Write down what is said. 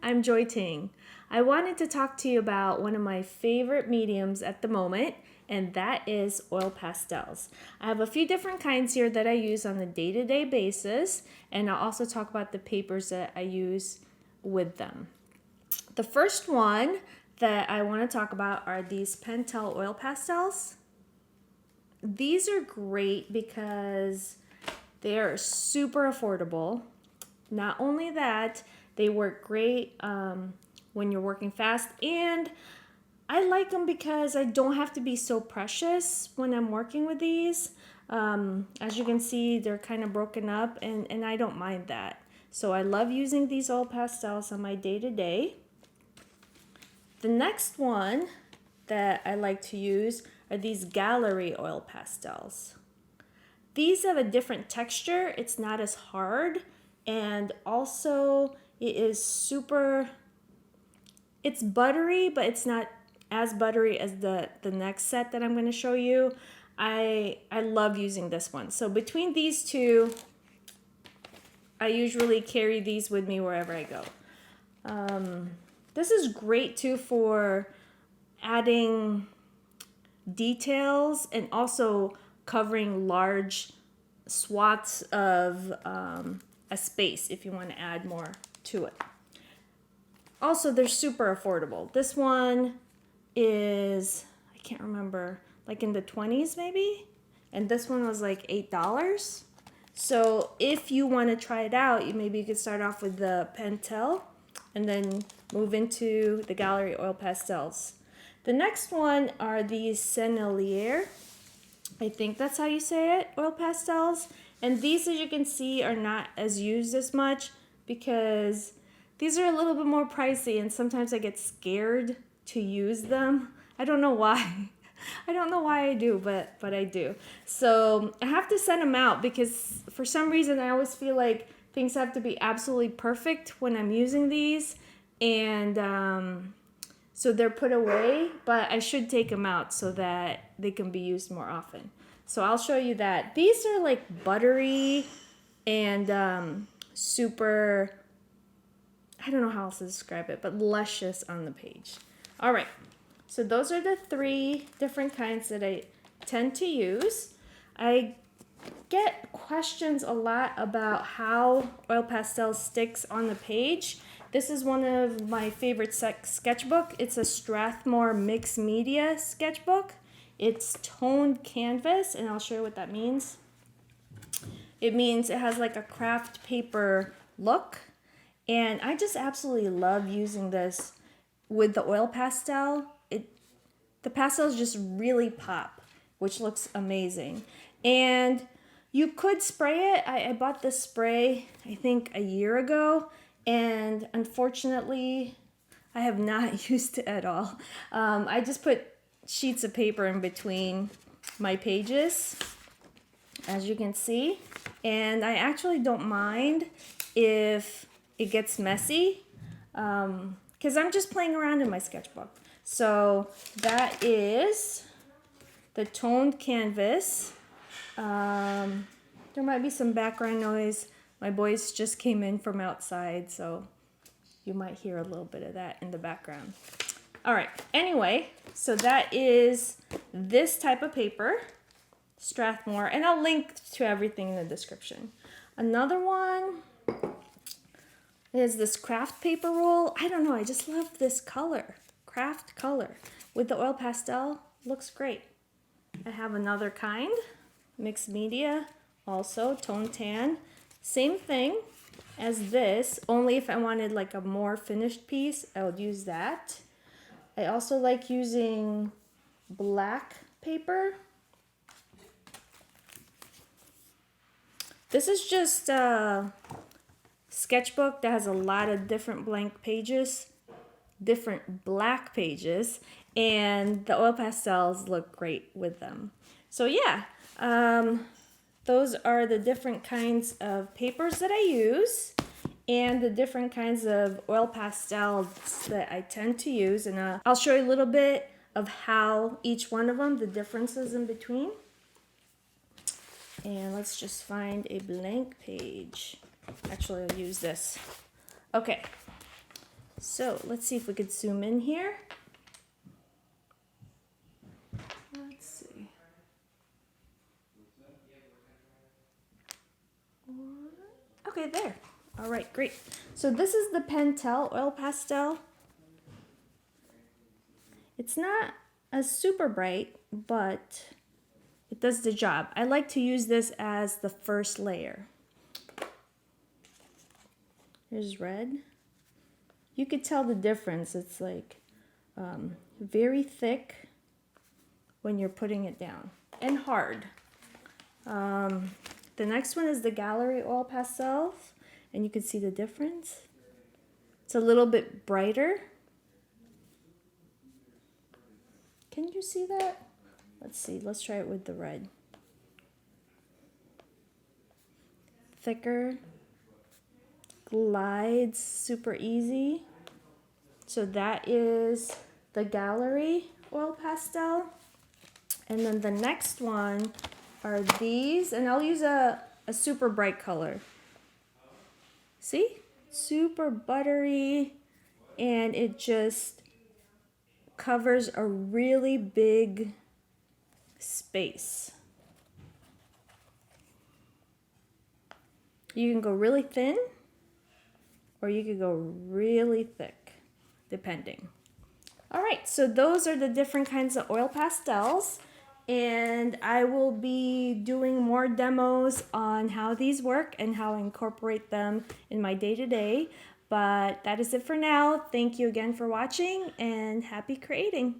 I'm Joy Ting. I wanted to talk to you about one of my favorite mediums at the moment, and that is oil pastels. I have a few different kinds here that I use on a day-to-day basis, and I'll also talk about the papers that I use with them. The first one that I want to talk about are these Pentel oil pastels. These are great because they are super affordable. Not only that, they work great when you're working fast, and I like them because I don't have to be so precious when I'm working with these. As you can see, they're kind of broken up, and I don't mind that. So I love using these oil pastels on my day-to-day. The next one that I like to use are these gallery oil pastels. These have a different texture. It's not as hard, and also it is it's buttery, but it's not as buttery as the next set that I'm going to show you. I love using this one. So between these two, I usually carry these with me wherever I go. This is great too for adding details and also covering large swaths of a space if you want to add more to it. Also, they're super affordable. This one is, I can't remember, like in the 20s maybe? And this one was like $8. So if you want to try it out, maybe you could start off with the Pentel and then move into the gallery oil pastels. The next one are these Sennelier. I think that's how you say it, oil pastels. And these, as you can see, are not as used as much because these are a little bit more pricey, and sometimes I get scared to use them. I don't know why. I don't know why I do, but I do. So I have to send them out because for some reason I always feel like things have to be absolutely perfect when I'm using these, and so they're put away, but I should take them out so that they can be used more often. So I'll show you that. These are like buttery and super, I don't know how else to describe it, but luscious on the page. All right, so those are the three different kinds that I tend to use. I get questions a lot about how oil pastel sticks on the page. This is one of my favorite sketchbook. It's a Strathmore mixed media sketchbook. It's toned canvas, and I'll show you what that means. It means it has like a craft paper look, and I just absolutely love using this with the oil pastel. The pastels just really pop, which looks amazing. And you could spray it. I bought this spray, I think, a year ago, and unfortunately, I have not used it at all. I just put sheets of paper in between my pages, as you can see, and I actually don't mind if it gets messy because I'm just playing around in my sketchbook. So that is the toned canvas. There might be some background noise. My boys just came in from outside, so you might hear a little bit of that in the background. All right, anyway, so that is this type of paper, Strathmore, and I'll link to everything in the description. Another one is this craft paper roll. I don't know, I just love this color, craft color. With the oil pastel, looks great. I have another kind, mixed media, also tone tan. Same thing as this, only if I wanted like a more finished piece, I would use that. I also like using black paper. This is just a sketchbook that has a lot of different blank pages, different black pages, and the oil pastels look great with them. So yeah, those are the different kinds of papers that I use and the different kinds of oil pastels that I tend to use. And I'll show you a little bit of how each one of them, the differences in between. And let's just find a blank page. Actually, I'll use this. Okay, So let's see if we could zoom in here. Let's see. Okay, there. All right, great. So this is the Pentel oil pastel. It's not a super bright, but it does the job. I like to use this as the first layer. Here's red. You could tell the difference. It's like very thick when you're putting it down and hard. The next one is the Gallery Oil Pastels, and you can see the difference. It's a little bit brighter. Can you see that? Let's see, let's try it with the red. Thicker, glides super easy. So that is the Gallery Oil Pastel. And then the next one are these, and I'll use a super bright color. See? Super buttery, and it just covers a really big space. You can go really thin, or you could go really thick, depending. All right, so those are the different kinds of oil pastels, and I will be doing more demos on how these work and how I incorporate them in my day-to-day. But that is it for now. Thank you again for watching, and happy creating.